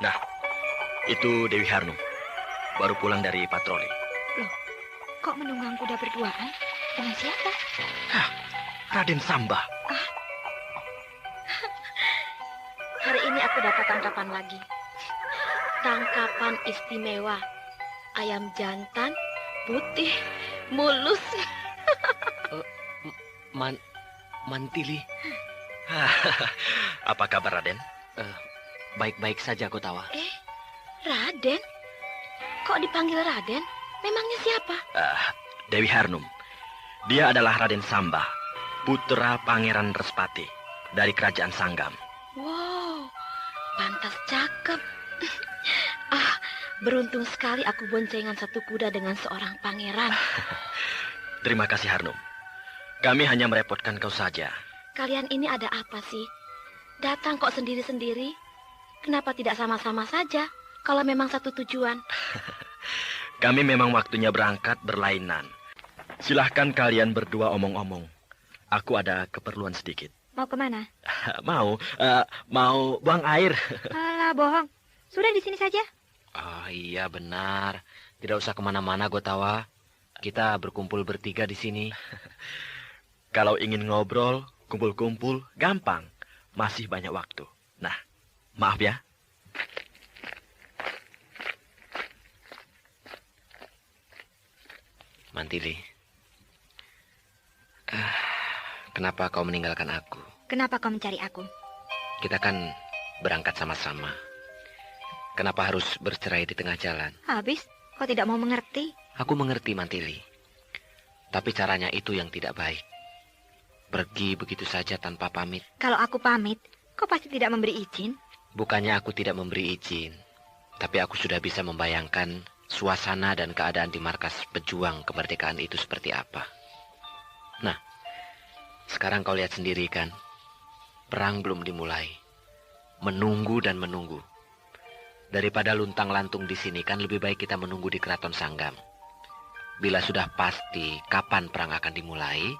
Nah, itu Dewi Harnum. Baru pulang dari patroli. Loh, kok menunggang kuda berduaan? Dengan siapa? Hah, Raden Samba. Hari ini aku dapat tangkapan lagi. Tangkapan istimewa. Ayam jantan, putih, mulus. Mantili. Apa kabar, Raden? Baik-baik saja, Gotawa. Raden? Kok dipanggil Raden? Memangnya siapa? Dewi Harnum. Dia adalah Raden Samba, putra Pangeran Respati dari Kerajaan Sanggam. Wow, pantas cakep. Beruntung sekali aku boncengan satu kuda dengan seorang pangeran. Terima kasih, Harnum. Kami hanya merepotkan kau saja. Kalian ini ada apa sih? Datang kok sendiri-sendiri? Kenapa tidak sama-sama saja kalau memang satu tujuan? Kami memang waktunya berangkat berlainan. Silahkan kalian berdua omong-omong. Aku ada keperluan sedikit. Mau kemana? Mau buang air. Alah, bohong. Sudah di sini saja. Iya benar. Tidak usah kemana-mana, Gotawa. Kita berkumpul bertiga di sini. Kalau ingin ngobrol, kumpul-kumpul, gampang. Masih banyak waktu. Nah, maaf ya. Mantili. Kenapa kau meninggalkan aku? Kenapa kau mencari aku? Kita kan berangkat sama-sama. Kenapa harus bercerai di tengah jalan? Habis, kau tidak mau mengerti? Aku mengerti, Mantili. Tapi caranya itu yang tidak baik. Pergi begitu saja tanpa pamit. Kalau aku pamit, kau pasti tidak memberi izin. Bukannya aku tidak memberi izin, tapi aku sudah bisa membayangkan suasana dan keadaan di markas pejuang kemerdekaan itu seperti apa. Nah, sekarang kau lihat sendiri kan, perang belum dimulai. Menunggu dan menunggu. Daripada luntang-lantung di sini kan lebih baik kita menunggu di Keraton Sanggam. Bila sudah pasti kapan perang akan dimulai,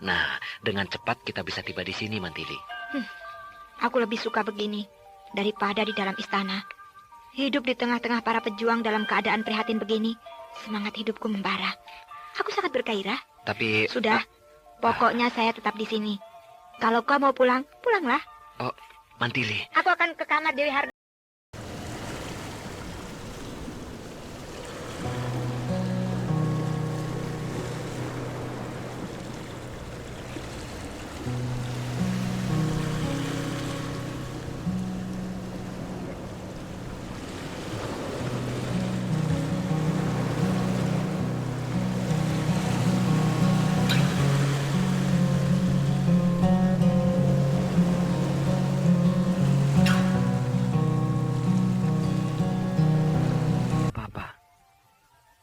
nah dengan cepat kita bisa tiba di sini, Mantili. Aku lebih suka begini daripada di dalam istana. Hidup di tengah-tengah para pejuang dalam keadaan prihatin begini, semangat hidupku membara. Aku sangat bergairah. Tapi sudah, pokoknya saya tetap di sini. Kalau kau mau pulang, pulanglah. Oh, Mantili. Aku akan ke kamar Dewi Harnum.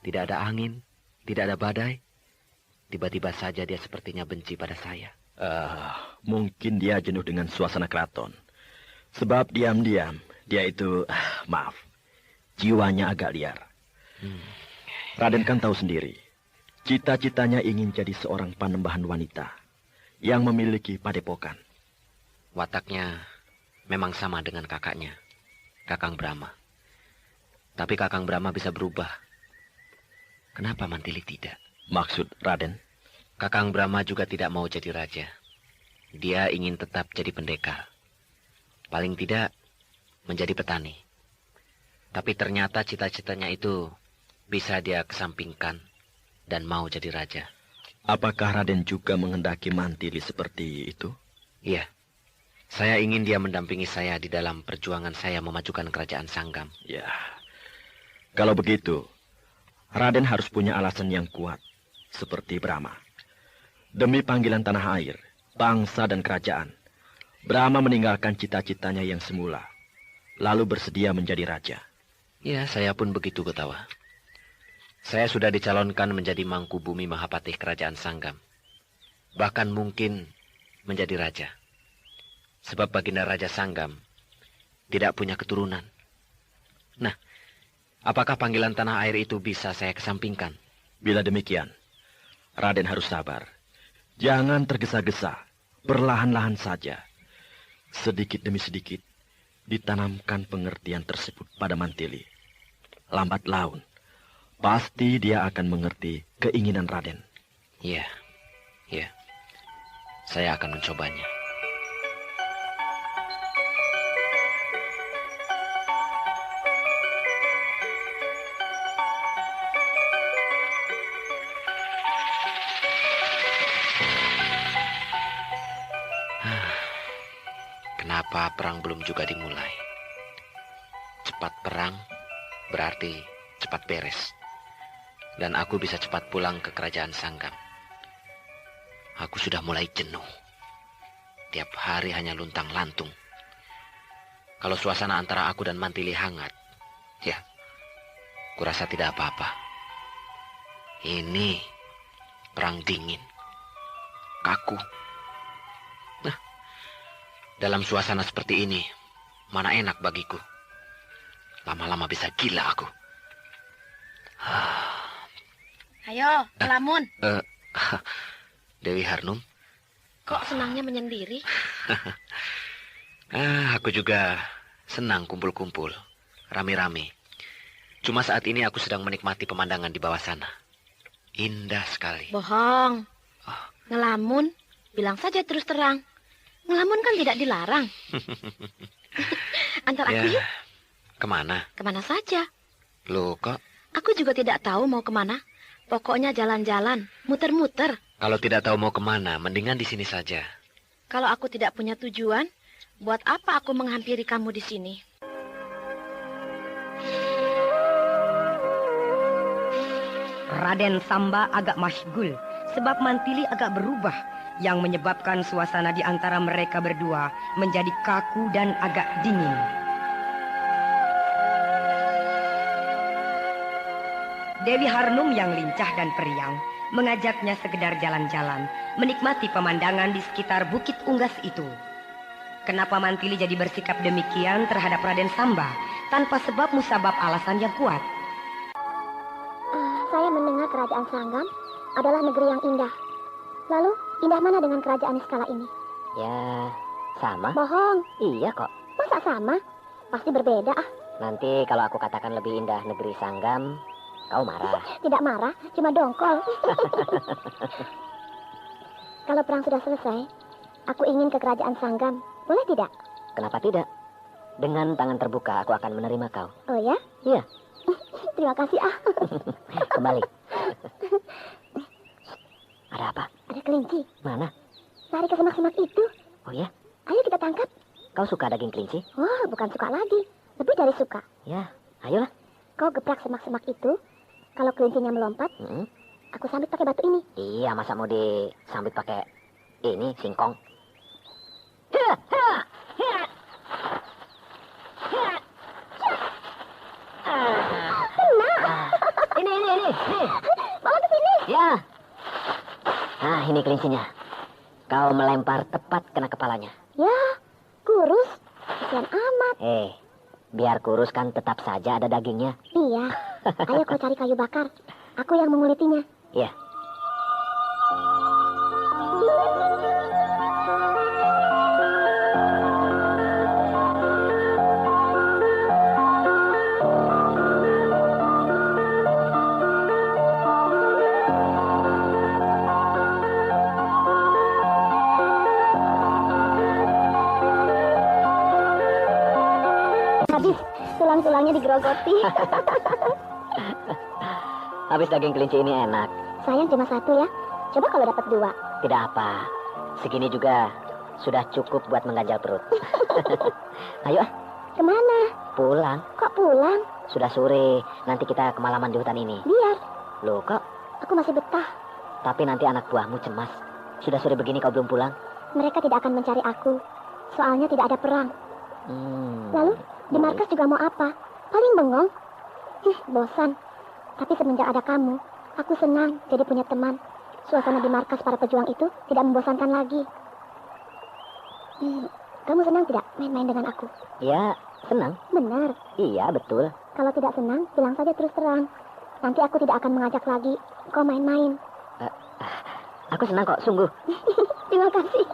Tidak ada angin, tidak ada badai. Tiba-tiba saja dia sepertinya benci pada saya. Mungkin dia jenuh dengan suasana keraton. Sebab diam-diam, dia itu, maaf, jiwanya agak liar. Raden kan tahu sendiri, cita-citanya ingin jadi seorang panembahan wanita yang memiliki padepokan. Wataknya memang sama dengan kakaknya, Kakang Brahma. Tapi Kakang Brahma bisa berubah. Kenapa Mantili tidak? Maksud Raden? Kakang Brahma juga tidak mau jadi raja. Dia ingin tetap jadi pendekar. Paling tidak menjadi petani. Tapi ternyata cita-citanya itu bisa dia kesampingkan dan mau jadi raja. Apakah Raden juga menghendaki Mantili seperti itu? Iya. Saya ingin dia mendampingi saya di dalam perjuangan saya memajukan kerajaan Sanggam. Ya. Kalau begitu, Raden harus punya alasan yang kuat, seperti Brahma. Demi panggilan tanah air, bangsa dan kerajaan, Brahma meninggalkan cita-citanya yang semula, lalu bersedia menjadi raja. Ya, saya pun begitu, Gotawa. Saya sudah dicalonkan menjadi Mangku Bumi Mahapatih Kerajaan Sanggam. Bahkan mungkin menjadi raja. Sebab Baginda Raja Sanggam tidak punya keturunan. Nah, apakah panggilan tanah air itu bisa saya kesampingkan? Bila demikian, Raden harus sabar. Jangan tergesa-gesa, perlahan-lahan saja. Sedikit demi sedikit, ditanamkan pengertian tersebut pada Mantili, lambat laun, pasti dia akan mengerti keinginan Raden. Iya, iya. Saya akan mencobanya. Kenapa perang belum juga dimulai? Cepat perang berarti cepat beres. Dan aku bisa cepat pulang ke kerajaan Sanggam. Aku sudah mulai jenuh. Tiap hari hanya luntang-lantung. Kalau suasana antara aku dan Mantili hangat, ya, kurasa tidak apa-apa. Ini perang dingin, kaku. Nah, dalam suasana seperti ini, mana enak bagiku. Lama-lama bisa gila aku. Ayo, melamun. Dewi Harnum. Kok senangnya menyendiri? Aku juga senang kumpul-kumpul, rame-rame. Cuma saat ini aku sedang menikmati pemandangan di bawah sana. Indah sekali. Bohong. Ngelamun, bilang saja terus terang. Ngelamun kan tidak dilarang. Antar aku yuk. Kemana? Kemana saja. Loh kok? Aku juga tidak tahu mau kemana. Pokoknya jalan-jalan, muter-muter. Kalau tidak tahu mau kemana, mendingan di sini saja. Kalau aku tidak punya tujuan, buat apa aku menghampiri kamu di sini? Raden Samba agak masyghul sebab Mantili agak berubah yang menyebabkan suasana di antara mereka berdua menjadi kaku dan agak dingin. Dewi Harnum yang lincah dan periang mengajaknya sekedar jalan-jalan, menikmati pemandangan di sekitar Bukit Unggas itu. Kenapa Mantili jadi bersikap demikian terhadap Raden Samba tanpa sebab musabab alasan yang kuat? Saya mendengar kerajaan Sanggam adalah negeri yang indah. Lalu, indah mana dengan kerajaan Niskala ini? Ya, sama. Bohong. Iya kok. Masa sama? Pasti berbeda ah. Nanti kalau aku katakan lebih indah negeri Sanggam, kau marah. Tidak marah, cuma dongkol. Kalau perang sudah selesai, aku ingin ke kerajaan Sanggam. Boleh tidak? Kenapa tidak? Dengan tangan terbuka aku akan menerima kau. Oh ya? Iya. Terima kasih ah. Kembali. Ada apa? Ada kelinci. Mana? Lari ke semak-semak itu. Oh ya? Ayo kita tangkap. Kau suka daging kelinci? Oh, bukan suka lagi. Lebih dari suka. Ya, ayolah. Kau gebrak semak-semak itu. Kalau kelincinya melompat, aku sambit pakai batu ini. Iya, masa mau disambit pakai ini, singkong? Ini. Bawa ke sini. Ya. Nah, ini kelincinya. Kau melempar tepat kena kepalanya. Ya, kurus. Kasian amat. Biar kurus kan tetap saja ada dagingnya. Iya. Ayo kau cari kayu bakar. Aku yang mengulitinya. Iya. Habis, tulang-tulangnya digerogoti. Habis daging kelinci ini enak. Sayang cuma satu ya. Coba kalau dapat dua. Tidak apa. Segini juga sudah cukup buat mengganjal perut. Ayo ah. Kemana? Pulang. Kok pulang? Sudah sore. Nanti kita kemalaman di hutan ini. Biar. Loh kok? Aku masih betah. Tapi nanti anak buahmu cemas. Sudah sore begini kau belum pulang? Mereka tidak akan mencari aku. Soalnya tidak ada perang. Lalu, di markas juga mau apa? Paling bengong. Bosan. Tapi semenjak ada kamu, aku senang jadi punya teman. Suasana di markas para pejuang itu tidak membosankan lagi. Kamu senang tidak main-main dengan aku? Ya, senang. Benar. Iya, betul. Kalau tidak senang, bilang saja terus terang. Nanti aku tidak akan mengajak lagi kau main-main. Aku senang kok, sungguh. Terima kasih.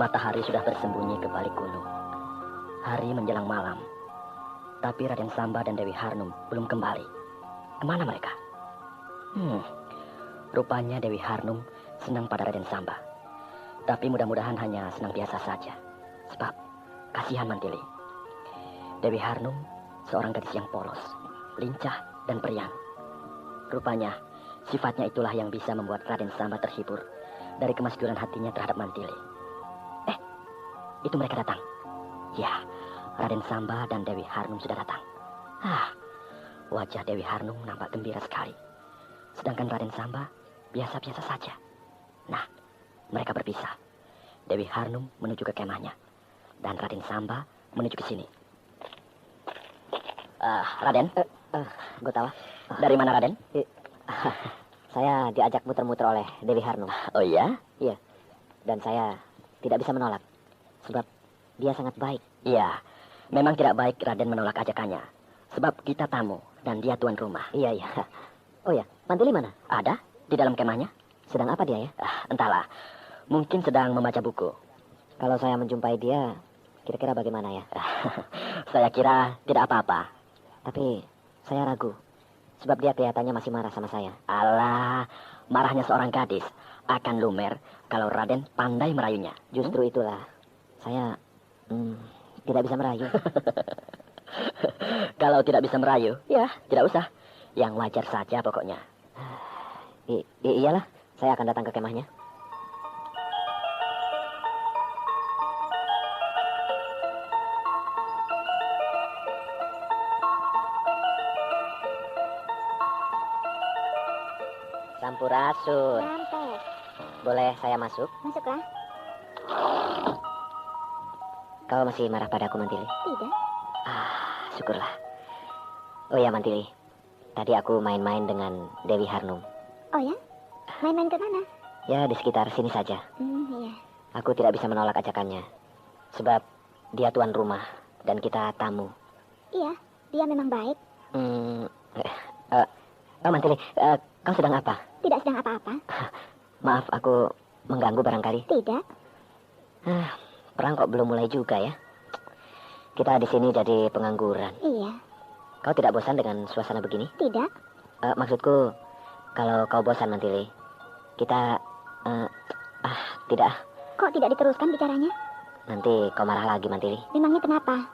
Matahari sudah bersembunyi ke balik gunung. Hari menjelang malam. Tapi Raden Samba dan Dewi Harnum belum kembali. Kemana mereka? Rupanya Dewi Harnum senang pada Raden Samba. Tapi mudah-mudahan hanya senang biasa saja. Sebab kasihan Mantili. Dewi Harnum seorang gadis yang polos, lincah dan periang. Rupanya sifatnya itulah yang bisa membuat Raden Samba terhibur dari kemaskulan hatinya terhadap Mantili. Itu mereka datang. Ya, Raden Samba dan Dewi Harnum sudah datang. Wajah Dewi Harnum nampak gembira sekali. Sedangkan Raden Samba biasa-biasa saja. Nah, mereka berpisah. Dewi Harnum menuju ke kemahnya. Dan Raden Samba menuju ke sini. Raden, Gotawa. Dari mana Raden? Saya diajak muter-muter oleh Dewi Harnum. Oh iya? Iya. Dan saya tidak bisa menolak. Sebab dia sangat baik. Iya, memang tidak baik Raden menolak ajakannya. Sebab kita tamu dan dia tuan rumah. Iya. Oh ya, Mantili mana? Ada di dalam kemahnya. Sedang apa dia ya? Entahlah, mungkin sedang membaca buku. Kalau saya menjumpai dia, kira-kira bagaimana ya? Saya kira tidak apa-apa. Tapi saya ragu. Sebab dia kelihatannya masih marah sama saya. Alah, marahnya seorang gadis akan lumer kalau Raden pandai merayunya. Justru itulah. Saya tidak bisa merayu. Kalau tidak bisa merayu, ya tidak usah. Yang wajar saja pokoknya. Iyalah, saya akan datang ke kemahnya. Sampurasun. Sampai. Boleh saya masuk? Masuklah. Kau masih marah padaku, Mantili? Tidak. Syukurlah. Oh ya, Mantili. Tadi aku main-main dengan Dewi Harnum. Oh ya? Main-main ke mana? Ya, di sekitar sini saja. Iya. Aku tidak bisa menolak ajakannya. Sebab dia tuan rumah dan kita tamu. Iya, dia memang baik. Mantili, kau sedang apa? Tidak sedang apa-apa. Maaf, aku mengganggu barangkali. Tidak. Perang kok belum mulai juga ya? Kita di sini jadi pengangguran. Iya. Kau tidak bosan dengan suasana begini? Tidak. Maksudku, kalau kau bosan, Mantili, kita... tidak. Kok tidak diteruskan bicaranya? Nanti kau marah lagi, Mantili. Memangnya kenapa?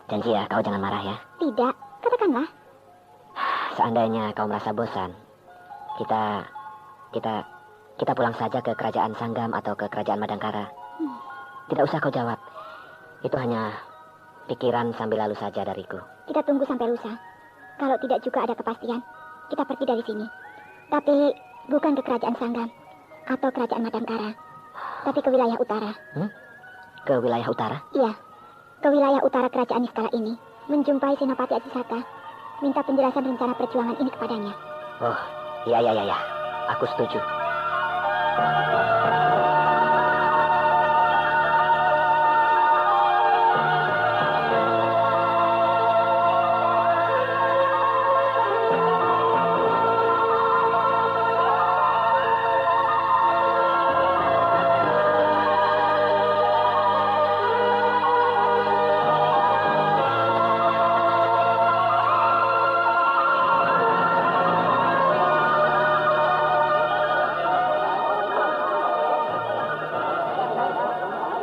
Janji ya, kau jangan marah ya. Tidak. Katakanlah. Seandainya kau merasa bosan, kita pulang saja ke kerajaan Sanggam atau ke kerajaan Madangkara. Tidak usah kau jawab. Itu hanya pikiran sambil lalu saja dariku. Kita tunggu sampai lusa. Kalau tidak juga ada kepastian, kita pergi dari sini. Tapi bukan ke kerajaan Sanggam atau kerajaan Madangkara, tapi ke wilayah utara. Ke wilayah utara? Iya, ke wilayah utara kerajaan Niskala ini, menjumpai Senopati Ajisaka, minta penjelasan rencana perjuangan ini kepadanya. Oh, iya. Aku setuju.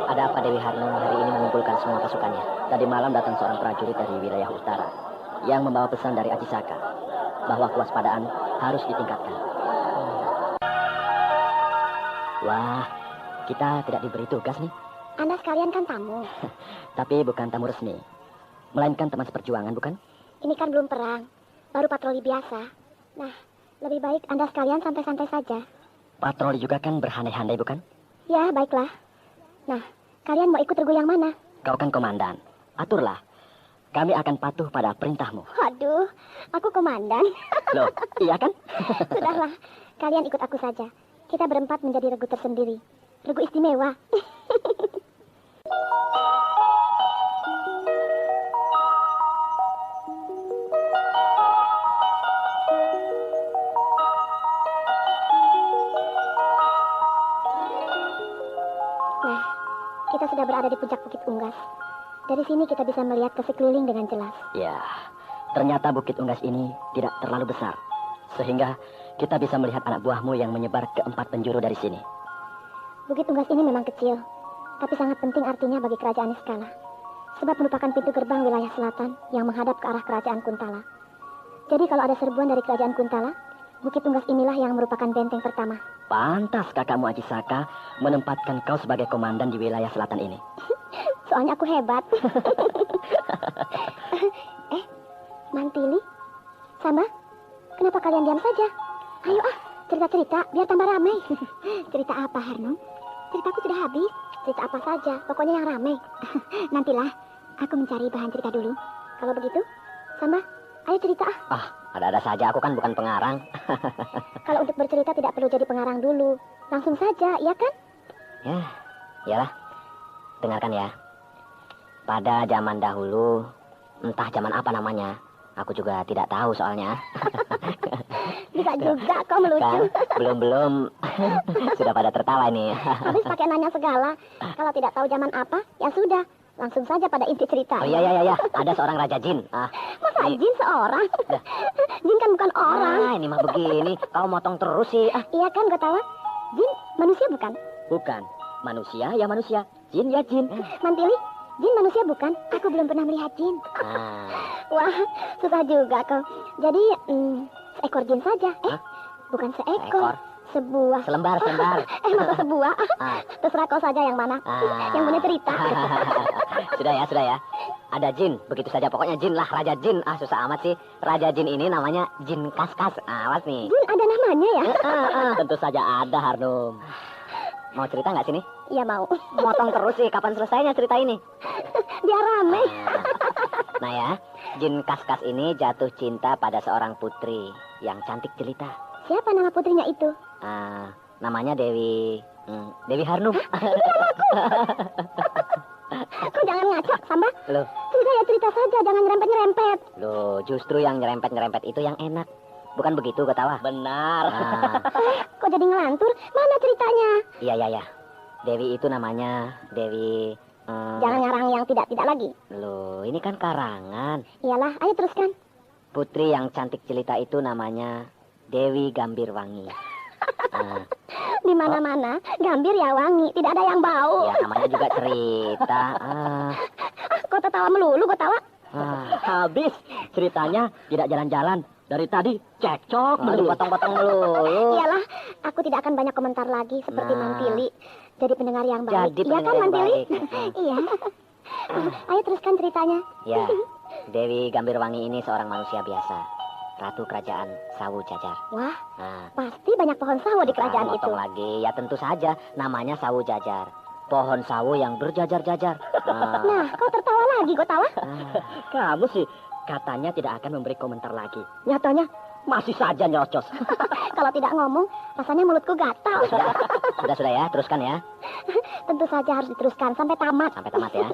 Ada apa Dewi Harnum hari ini mengumpulkan semua pasukannya? Tadi malam datang seorang prajurit dari wilayah utara yang membawa pesan dari Ajisaka bahwa kewaspadaan harus ditingkatkan. Wah, kita tidak diberi tugas nih. Anda sekalian kan tamu. Tapi bukan tamu resmi, melainkan teman seperjuangan, bukan? Ini kan belum perang, baru patroli biasa. Nah, lebih baik Anda sekalian santai-santai saja. Patroli juga kan berhandai-handai, bukan? Ya, baiklah. Nah, kalian mau ikut regu yang mana? Kau kan komandan, aturlah. Kami akan patuh pada perintahmu. Waduh, aku komandan. Loh, iya kan? Sudahlah, kalian ikut aku saja. Kita berempat menjadi regu tersendiri. Regu istimewa. Nah, berada di puncak Bukit Unggas. Dari sini kita bisa melihat ke sekeliling dengan jelas. Ya, ternyata Bukit Unggas ini tidak terlalu besar. Sehingga kita bisa melihat anak buahmu yang menyebar ke 4 penjuru dari sini. Bukit Unggas ini memang kecil, tapi sangat penting artinya bagi kerajaan Niskala. Sebab merupakan pintu gerbang wilayah selatan yang menghadap ke arah kerajaan Kuntala. Jadi kalau ada serbuan dari kerajaan Kuntala, Bukit Unggas inilah yang merupakan benteng pertama. Pantas kakakmu Ajisaka menempatkan kau sebagai komandan di wilayah selatan ini. Soalnya aku hebat. Mantili, Samba, kenapa kalian diam saja? Ayo cerita-cerita biar tambah ramai. Cerita apa, Harnum? Ceritaku sudah habis. Cerita apa saja, pokoknya yang ramai. Nantilah, aku mencari bahan cerita dulu. Kalau begitu, Samba, ayo cerita. Ada-ada saja, aku kan bukan pengarang. Kalau untuk bercerita tidak perlu jadi pengarang dulu. Langsung saja, iya kan? Ya, iyalah. Dengarkan ya. Pada zaman dahulu, entah zaman apa namanya, aku juga tidak tahu soalnya. Bisa juga kau melucu. Kan, belum. Sudah pada tertawa ini. Habis pakai nanya segala. Kalau tidak tahu zaman apa, ya sudah. Langsung saja pada inti cerita. Oh iya. Ada seorang Raja Jin. Masa jin seorang? Jin kan bukan orang. Ini mah begini. Kau motong terus sih. Iya kan, Gotawa? Jin manusia bukan? Bukan. Manusia ya manusia. Jin ya jin. Mantili, jin manusia bukan? Aku belum pernah melihat jin. Wah, susah juga kau. Jadi, seekor jin saja. Bukan seekor. Sebuah. Selembar. Masa sebuah? Terserah kau saja yang mana. Yang punya cerita. Sudah ya. Ada jin, begitu saja. Pokoknya jin lah, Raja Jin. Susah amat sih. Raja Jin ini namanya Jin Kaskas. Awas nih. Jin ada namanya ya? Tentu saja ada, Harnum. Mau cerita nggak sini? Iya mau. Motong terus sih, kapan selesainya cerita ini? Biar rame. Nah ya, Jin Kaskas ini jatuh cinta pada seorang putri yang cantik jelita. Siapa nama putrinya itu? Namanya Dewi Harnum. Kau jangan ngaco, Samba. Loh. Cerita saja, jangan nyerempet-nyerempet. Loh, justru yang nyerempet-nyerempet itu yang enak. Bukan begitu, Gotawa? Benar. Kok jadi ngelantur? Mana ceritanya? Iya. Dewi itu namanya Dewi... Jangan ngarang yang tidak-tidak lagi. Loh, ini kan karangan. Iyalah, ayo teruskan. Putri yang cantik jelita itu namanya Dewi Gambirwangi. Di mana-mana, Gambir ya wangi, tidak ada yang bau. Ya, namanya juga cerita. Kau tertawa melulu, kau tawa? Habis ceritanya tidak jalan-jalan. Dari tadi cekcok, potong-potong melulu. Iyalah, aku tidak akan banyak komentar lagi seperti Mantili. Jadi pendengar yang baik. Jadi iya kan, Mantili? Iya. Ayo teruskan ceritanya. Ya, Dewi Gambirwangi ini seorang manusia biasa. Ratu kerajaan Sawu Jajar. Wah, pasti banyak pohon sawo di kerajaan itu. Lagi, ya tentu saja. Namanya Sawu Jajar. Pohon sawo yang berjajar-jajar. Nah, kau tertawa lagi, kau tawa? Kamu sih katanya tidak akan memberi komentar lagi. Nyatanya masih saja nyocos. Kalau tidak ngomong, rasanya mulutku gatal. Sudah ya, teruskan ya. Tentu saja harus diteruskan sampai tamat. Sampai tamat ya.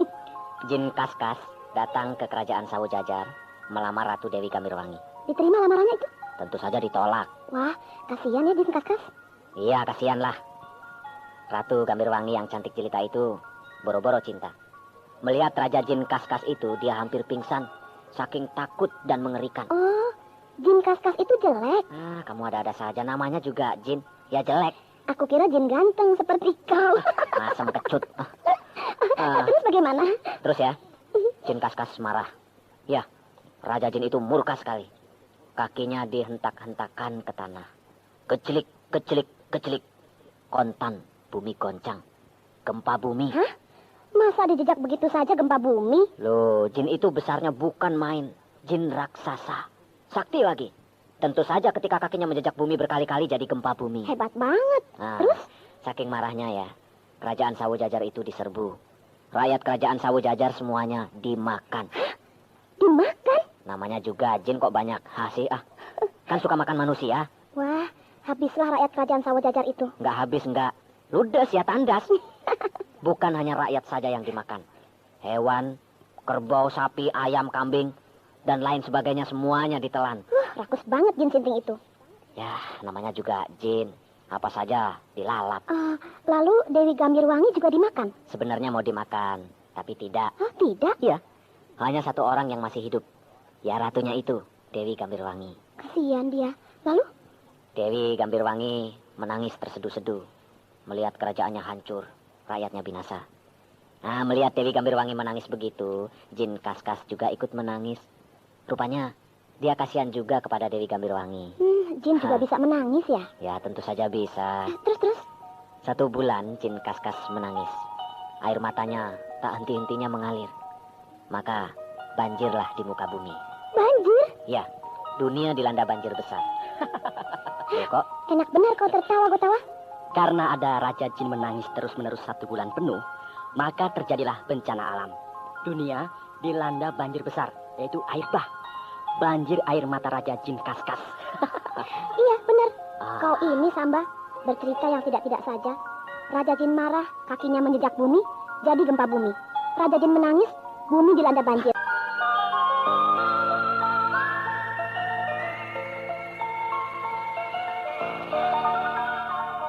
Jin Kaskas datang ke kerajaan Sawu Jajar melamar Ratu Dewi Gambirwangi. Diterima lamarannya itu? Tentu saja ditolak. Wah, kasihan ya Jin Kaskas. Iya, kasihan lah. Ratu Gambirwangi yang cantik jelita itu boro-boro cinta. Melihat Raja Jin Kaskas itu, dia hampir pingsan. Saking takut dan mengerikan. Oh, Jin Kaskas itu jelek. Kamu ada-ada saja, namanya juga Jin. Ya jelek. Aku kira Jin ganteng seperti kau. Asam kecut. Terus bagaimana? Terus ya, Jin Kaskas marah. Ya, Raja Jin itu murka sekali. Kakinya dihentak-hentakan ke tanah. Kecelik. Kontan, bumi goncang. Gempa bumi. Hah? Masa dijejak begitu saja gempa bumi? Loh, jin itu besarnya bukan main. Jin raksasa. Sakti lagi. Tentu saja ketika kakinya menjejak bumi berkali-kali jadi gempa bumi. Hebat banget. Terus? Saking marahnya ya, kerajaan Sawu Jajar itu diserbu. Rakyat kerajaan Sawu Jajar semuanya dimakan. Dimakan? Namanya juga jin kok banyak sih. Kan suka makan manusia. Wah, habislah rakyat kerajaan Sawu Jajar itu. Nggak habis, nggak. Ludes ya, tandas. Bukan hanya rakyat saja yang dimakan. Hewan, kerbau, sapi, ayam, kambing, dan lain sebagainya semuanya ditelan. Rakus banget jin sinting itu. Ya, namanya juga jin. Apa saja dilalap. Lalu Dewi Gambirwangi juga dimakan? Sebenarnya mau dimakan, tapi tidak. Oh, tidak? Iya, hanya satu orang yang masih hidup. Ya ratunya itu, Dewi Gambirwangi. Kesian dia. Lalu? Dewi Gambirwangi menangis terseduh-seduh. Melihat kerajaannya hancur, rakyatnya binasa. Nah, melihat Dewi Gambirwangi menangis begitu, Jin Kaskas juga ikut menangis. Rupanya dia kasihan juga kepada Dewi Gambirwangi. Jin juga bisa menangis ya? Ya, tentu saja bisa. Terus? 1 bulan Jin Kaskas menangis. Air matanya tak henti-hentinya mengalir. Maka banjirlah di muka bumi. Banjir? Ya, dunia dilanda banjir besar. Loh, kok? Enak benar kau tertawa, Gotawa. Karena ada Raja Jin menangis terus-menerus 1 bulan penuh, maka terjadilah bencana alam. Dunia dilanda banjir besar, yaitu air bah. Banjir air mata Raja Jin Kaskas. Iya, benar. Kau ini, Samba, bercerita yang tidak-tidak saja. Raja Jin marah, kakinya menjejak bumi, jadi gempa bumi. Raja Jin menangis, bumi dilanda banjir.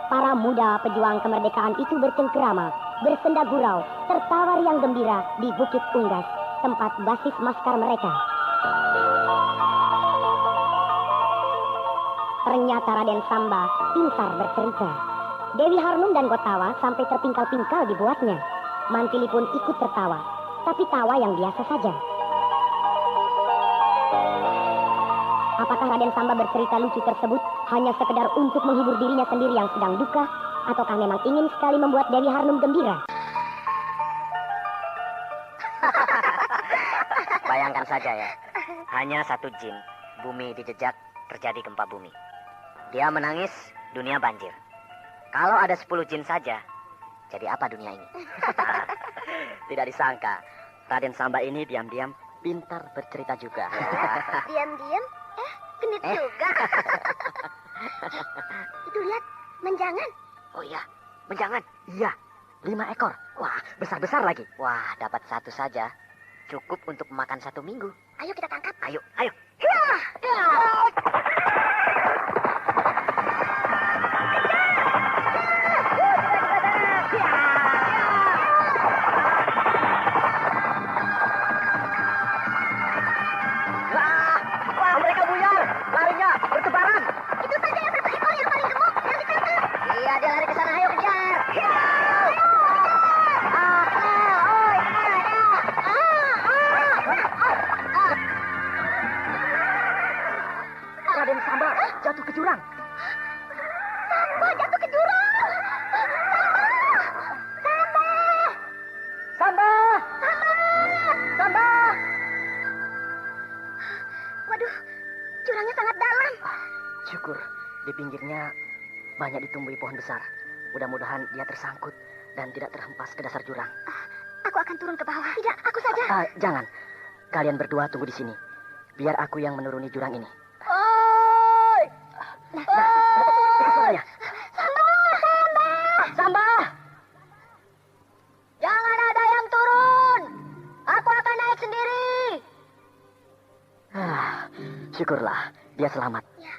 Para muda pejuang kemerdekaan itu bercengkerama, bersenda gurau, tertawa riang gembira di Bukit Unggas, tempat basis Maskar mereka. Ternyata Raden Samba pintar bercerita. Dewi Harnum dan Gotawa sampai terpingkal-pingkal dibuatnya. Mantili pun ikut tertawa, tapi tawa yang biasa saja. Apakah Raden Samba bercerita lucu tersebut hanya sekedar untuk menghibur dirinya sendiri yang sedang duka, ataukah memang ingin sekali membuat Dewi Harnum gembira? Bayangkan saja ya, hanya 1 jin, bumi dijejak, terjadi gempa bumi. Dia menangis, dunia banjir. Kalau ada 10 jin saja, jadi apa dunia ini? Tidak disangka, Raden Samba ini diam-diam pintar bercerita juga. Diam-diam? Genit juga. Itu lihat, menjangan. Oh iya, menjangan. Iya, 5 ekor. Wah, besar-besar lagi. Wah, dapat 1 saja. Cukup untuk makan 1 minggu. Ayo kita tangkap. Ayo. Wah, mereka buyar. Larinya bertebaran. Itu saja yang 1 ekor yang paling gemuk yang ditangkap. Iya, dia lari ke sana. Ayo kejar. Raden Samba jatuh ke jurang. Samba jatuh ke jurang. Samba! Waduh, jurangnya sangat dalam. Syukur, di pinggirnya banyak ditumbuhi pohon besar. Mudah-mudahan dia tersangkut dan tidak terhempas ke dasar jurang. Aku akan turun ke bawah. Tidak, aku saja. Jangan, kalian berdua tunggu di sini. Biar aku yang menuruni jurang ini. Suaranya. Samba! Jangan ada yang turun. Aku akan naik sendiri. Syukurlah, dia selamat. Ya,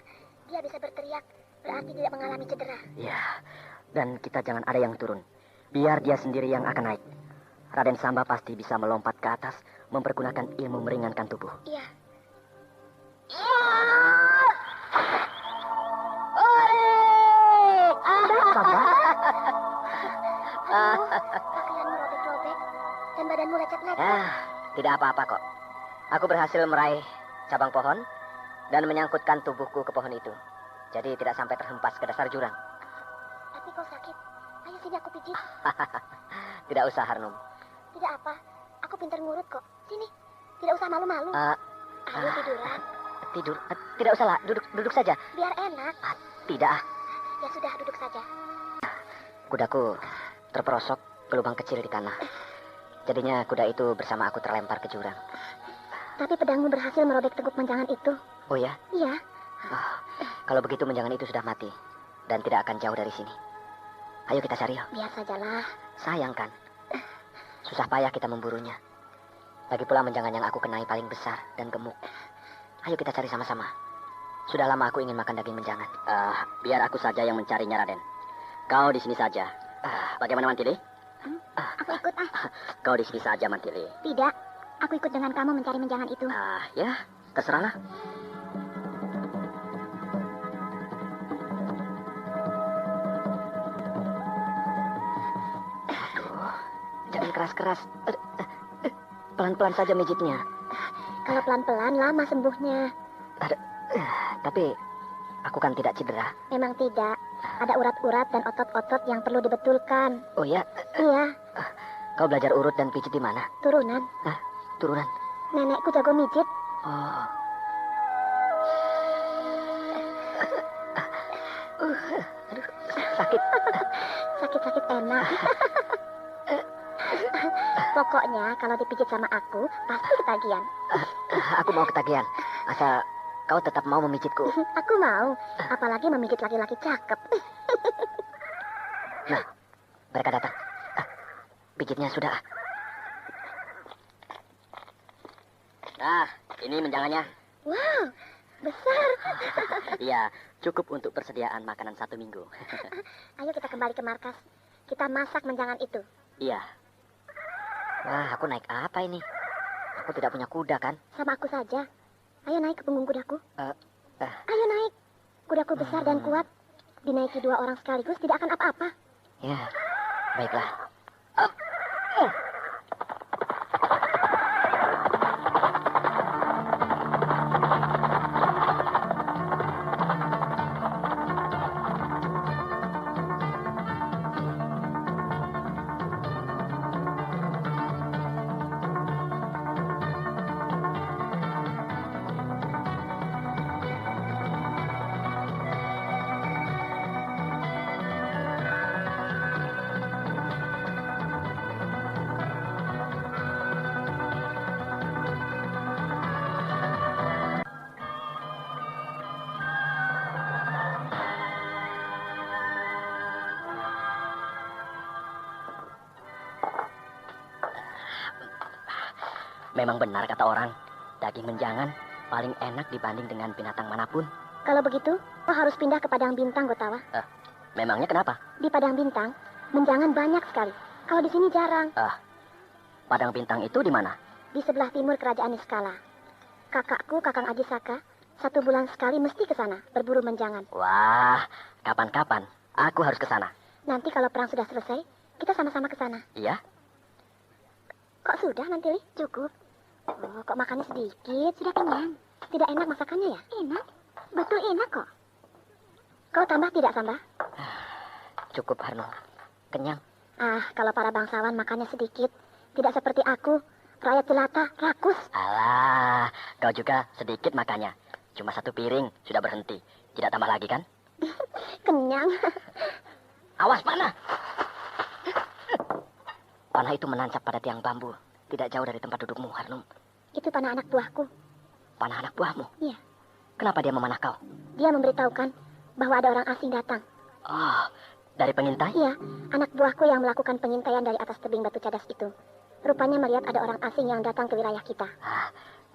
dia bisa berteriak. Berarti tidak mengalami cedera. Ya, dan kita jangan ada yang turun. Biar dia sendiri yang akan naik. Raden Samba pasti bisa melompat ke atas, mempergunakan ilmu meringankan tubuh. Iya. Samba? Pakaianmu robek-robek dan badanmu lecet-lecet. Tidak apa-apa kok. Aku berhasil meraih cabang pohon dan menyangkutkan tubuhku ke pohon itu. Jadi tidak sampai terhempas ke dasar jurang. Tapi kau sakit. Ayo sini aku pijit. Tidak usah, Harnum. Tidak apa. Aku pintar ngurut kok. Sini. Tidak usah malu-malu. Ayo tiduran. Tidur? Tidak usahlah. Duduk saja. Biar enak. Tidak. Ya sudah, duduk saja. Kudaku terperosok ke lubang kecil di tanah. Jadinya kuda itu bersama aku terlempar ke jurang. Tapi pedangmu berhasil merobek teguk menjangan itu. Oh ya? Iya. Kalau begitu menjangan itu sudah mati dan tidak akan jauh dari sini. Ayo kita cari. Biar sajalah. Sayang kan? Susah payah kita memburunya. Lagi pula menjangan yang aku kenai paling besar dan gemuk. Ayo kita cari sama-sama. Sudah lama aku ingin makan daging menjangan. Biar aku saja yang mencarinya, Raden. Kau di sini saja. Bagaimana, Mantili? Aku ikut Kau di sini saja, Mantili. Tidak, aku ikut dengan kamu mencari menjangan itu. Ya, terserahlah. Jangan keras-keras. Pelan-pelan saja mijitnya. Kalau pelan-pelan lama sembuhnya. Tapi aku kan tidak cedera. Memang tidak. Ada urat-urat dan otot-otot yang perlu dibetulkan. Oh ya, Iya, kau belajar urut dan pijit di mana? turunan. Turunan. Nenekku jago mijit. Oh. Aduh, sakit. Sakit-sakit enak. Pokoknya kalau dipijit sama aku, pasti ketagihan. Aku mau ketagihan. Asal kau tetap mau memijitku. Aku mau, apalagi memijit laki-laki cakep. Nah, mereka datang. Pijitnya sudah. Nah, ini menjangannya. Wow, besar. Iya, cukup untuk persediaan makanan 1 minggu. Ayo kita kembali ke markas. Kita masak menjangan itu. Iya. Wah, aku naik apa ini? Aku tidak punya kuda, kan? Sama aku saja. Ayo naik ke punggung kudaku. eh. Ayo naik. Kudaku besar dan kuat. Dinaiki 2 orang sekaligus tidak akan apa-apa. Ya, baiklah. Memang benar kata orang, daging menjangan paling enak dibanding dengan binatang manapun. Kalau begitu, kau harus pindah ke Padang Bintang, Gotawa. Memangnya kenapa? Di Padang Bintang, menjangan banyak sekali. Kalau di sini jarang. Padang Bintang itu di mana? Di sebelah timur kerajaan Niskala. Kakakku, Kakang Aji Saka, 1 bulan sekali mesti ke sana berburu menjangan. Wah, kapan-kapan aku harus ke sana. Nanti kalau perang sudah selesai, kita sama-sama ke sana. Iya? Kok sudah, Mantili? Cukup. Oh, kok makannya sedikit? Sudah kenyang. Tidak enak masakannya ya? Enak. Betul enak kok. Kau tambah tidak, Samba? Cukup, Harno. Kenyang. Kalau para bangsawan makannya sedikit. Tidak seperti aku, rakyat jelata, rakus. Alah, kau juga sedikit makannya. Cuma 1 piring, sudah berhenti. Tidak tambah lagi, kan? Kenyang. Awas, panah! Panah itu menancap pada tiang bambu. Tidak jauh dari tempat dudukmu, Harnum. Itu panah anak buahku. Panah anak buahmu? Iya. Kenapa dia memanah kau? Dia memberitahukan bahwa ada orang asing datang. Oh, dari pengintai? Iya, anak buahku yang melakukan pengintaian dari atas tebing batu cadas itu. Rupanya melihat ada orang asing yang datang ke wilayah kita.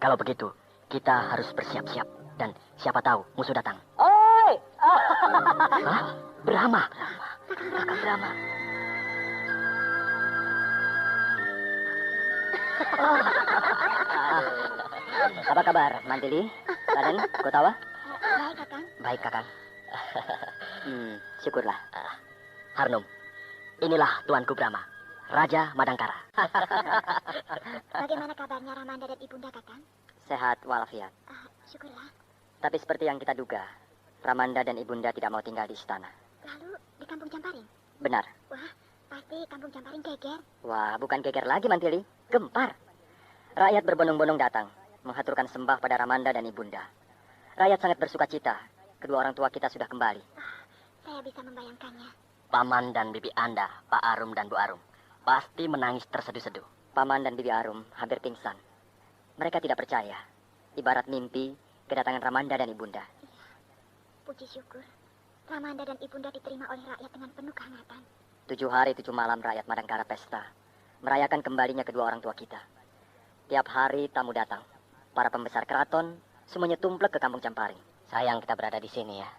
Kalau begitu, kita harus bersiap-siap. Dan siapa tahu musuh datang. Oi! Brahma. Kakak Brahma. Apa kabar, Mantili? Raden, Gotawa? Baik, Kakang. Baik, Kakang. Syukurlah. Harnum, inilah tuanku Brahma, Raja Madangkara. Bagaimana kabarnya Ramanda dan Ibunda, Kakang? Sehat walafiat. Syukurlah. Tapi seperti yang kita duga, Ramanda dan Ibunda tidak mau tinggal di istana. Lalu di Kampung Jamparing? Benar. Wah, pasti Kampung Jamparing geger. Wah, bukan geger lagi, Mantili. Gempar. Rakyat berbondong-bondong datang, menghaturkan sembah pada Ramanda dan Ibunda. Rakyat sangat bersuka cita. Kedua orang tua kita sudah kembali. Saya bisa membayangkannya. Paman dan Bibi Anda, Pak Arum dan Bu Arum, pasti menangis terseduh-seduh. Paman dan Bibi Arum hampir pingsan. Mereka tidak percaya. Ibarat mimpi, kedatangan Ramanda dan Ibunda. Puji syukur. Ramanda dan Ibunda diterima oleh rakyat dengan penuh kehangatan. 7 hari 7 malam rakyat Madangkara pesta, merayakan kembalinya kedua orang tua kita. Tiap hari tamu datang. Para pembesar keraton semuanya tumplek ke Kampung Jamparing. Sayang kita berada di sini ya.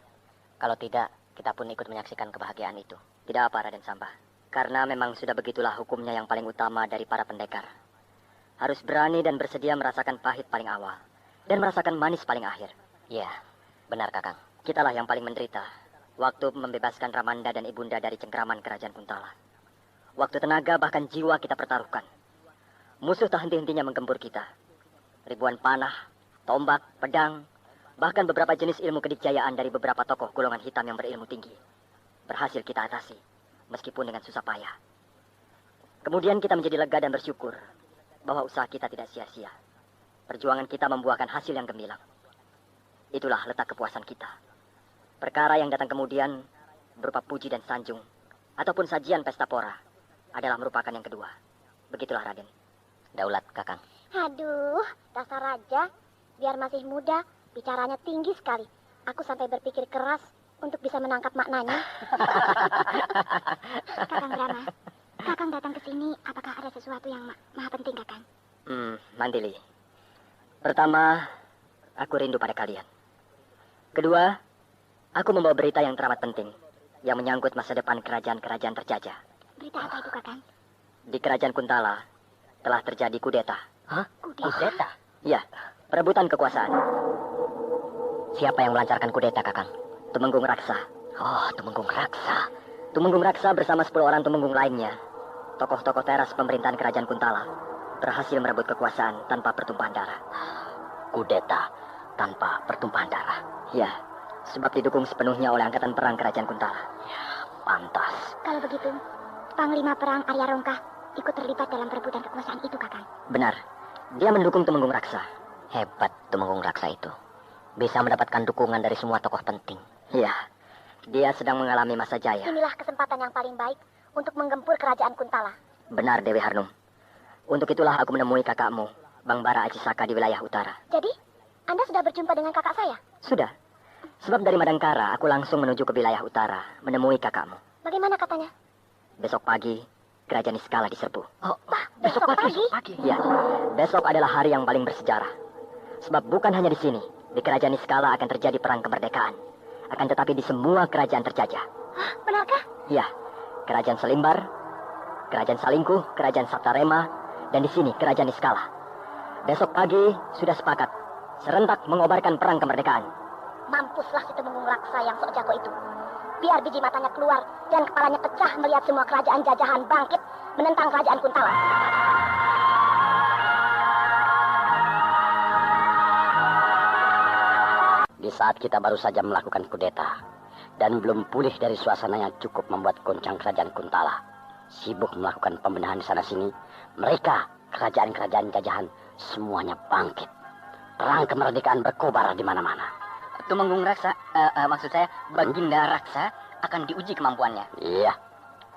Kalau tidak, kita pun ikut menyaksikan kebahagiaan itu. Tidak apa, Raden Sambah. Karena memang sudah begitulah hukumnya yang paling utama dari para pendekar. Harus berani dan bersedia merasakan pahit paling awal. Dan merasakan manis paling akhir. Iya, benar Kakang. Kitalah yang paling menderita. Waktu membebaskan Ramanda dan Ibunda dari cengkraman kerajaan Kuntala. Waktu tenaga bahkan jiwa kita pertaruhkan. Musuh tak henti-hentinya menggempur kita. Ribuan panah, tombak, pedang, bahkan beberapa jenis ilmu kedikjayaan dari beberapa tokoh golongan hitam yang berilmu tinggi. Berhasil kita atasi, meskipun dengan susah payah. Kemudian kita menjadi lega dan bersyukur bahwa usaha kita tidak sia-sia. Perjuangan kita membuahkan hasil yang gemilang. Itulah letak kepuasan kita. Perkara yang datang kemudian berupa puji dan sanjung, ataupun sajian pesta pora, adalah merupakan yang kedua. Begitulah Raden. Daulat Kakang. Aduh, dasar raja. Biar masih muda, bicaranya tinggi sekali. Aku sampai berpikir keras untuk bisa menangkap maknanya. Kakang Brahma, Kakang datang ke sini, apakah ada sesuatu yang maha penting, Kakang? Mandili. Pertama, aku rindu pada kalian. Kedua, aku membawa berita yang teramat penting, yang menyangkut masa depan kerajaan-kerajaan terjajah. Berita apa itu, Kakang? Di kerajaan Kuntala telah terjadi kudeta. Hah? Kudeta? Ya, perebutan kekuasaan. Siapa yang melancarkan kudeta, Kakang? Tumenggung Raksa. Oh, Tumenggung Raksa. Tumenggung Raksa bersama 10 orang Tumenggung lainnya, tokoh-tokoh teras pemerintahan kerajaan Kuntala, berhasil merebut kekuasaan tanpa pertumpahan darah. Kudeta tanpa pertumpahan darah. Ya, sebab didukung sepenuhnya oleh angkatan perang kerajaan Kuntala. Ya, pantas. Kalau begitu, Panglima Perang Arya Rongkah ikut terlibat dalam perebutan kekuasaan itu, Kakang. Benar. Dia mendukung Tumenggung Raksa. Hebat Tumenggung Raksa itu. Bisa mendapatkan dukungan dari semua tokoh penting. Iya. Dia sedang mengalami masa jaya. Inilah kesempatan yang paling baik untuk menggempur kerajaan Kuntala. Benar, Dewi Harnum. Untuk itulah aku menemui kakakmu, Bang Bara Acisaka di wilayah utara. Jadi, Anda sudah berjumpa dengan kakak saya? Sudah. Sebab dari Madangkara, aku langsung menuju ke wilayah utara, menemui kakakmu. Bagaimana katanya? Besok pagi, kerajaan Niskala diserbu. Oh, besok pagi? Ya, besok adalah hari yang paling bersejarah. Sebab bukan hanya di sini, di kerajaan Niskala akan terjadi perang kemerdekaan. Akan tetapi di semua kerajaan terjajah. Hah, benarkah? Ya, kerajaan Selimbar, kerajaan Salingkuh, kerajaan Saptarema, dan di sini kerajaan Niskala. Besok pagi sudah sepakat, serentak mengobarkan perang kemerdekaan. Mampuslah si Tumenggung Raksa yang sok jago itu. Biar biji matanya keluar dan kepalanya pecah melihat semua kerajaan jajahan bangkit menentang kerajaan Kuntala. Di saat kita baru saja melakukan kudeta dan belum pulih dari suasana yang cukup membuat goncang kerajaan Kuntala, sibuk melakukan pembenahan di sana-sini, mereka, kerajaan-kerajaan jajahan, semuanya bangkit. Perang kemerdekaan berkobar di mana-mana. Tumenggung Raksa, maksud saya Baginda Raksa akan diuji kemampuannya. Iya,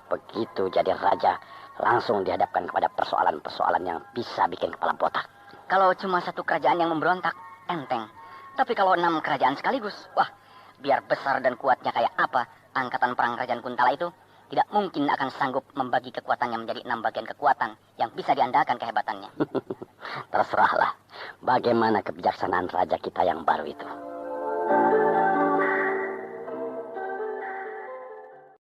begitu jadi raja, langsung dihadapkan kepada persoalan-persoalan yang bisa bikin kepala botak. Kalau cuma satu kerajaan yang memberontak, enteng. Tapi kalau 6 kerajaan sekaligus, wah, biar besar dan kuatnya kayak apa, angkatan perang kerajaan Kuntala itu tidak mungkin akan sanggup membagi kekuatannya menjadi 6 bagian kekuatan yang bisa diandalkan kehebatannya. Terserahlah, bagaimana kebijaksanaan raja kita yang baru itu.